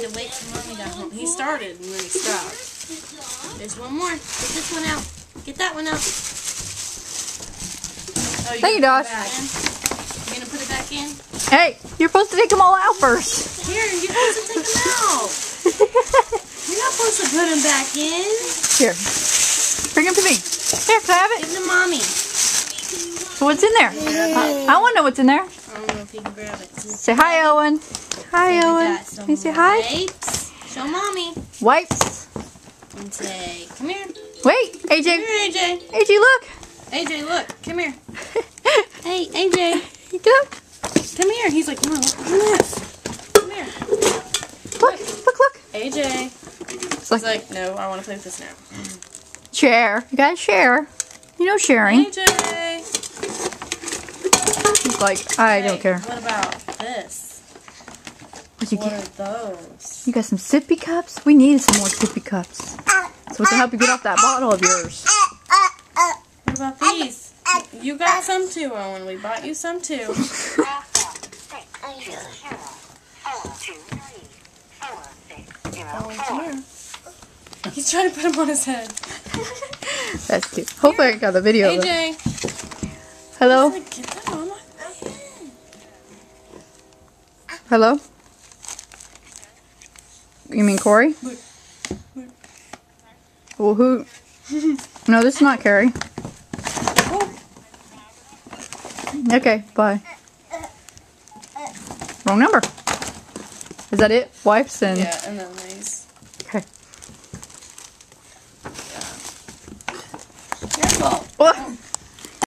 to wait till Mommy got home. He started and then he stopped. There's one more. Get this one out. Get that one out. Oh, Thank you, Josh. You gonna put it back in? Hey, you're supposed to take them all out first. Here, you're supposed to take them out. You're not supposed to put them back in. Here. Bring them to me. Here, can I have it? Give them to Mommy. So what's in there? I want to know what's in there. I don't know if you can grab it. Say hi, Owen. Hi, Owen. Can you say hi? Wipes. Show Mommy. Wipes. And say, come here. Wait, AJ. Come here, AJ. AJ, look. AJ, look. Come here. Hey, AJ. Look. Come here. He's like, Mom, look at this. Come here. Look. AJ. It's He's like, no, I want to play with this now. share. You gotta share. You know sharing. AJ. He's like, I don't care. What about this? What'd you What get? are those? You got some sippy cups? We need some more sippy cups. So we can help you get off that bottle of yours. What about these? You got some too, Owen. We bought you some too. Owen, come here. He's trying to put him on his head. That's cute. Hopefully I got the video of it. AJ. Hello? Get that on my head. Hello? You mean Corey? Look. Well, who? No, this is not Carrie. Oh. Okay, bye. Wrong number. Is that it? Wipes and... Yeah, and then these. Okay. Careful. Oh.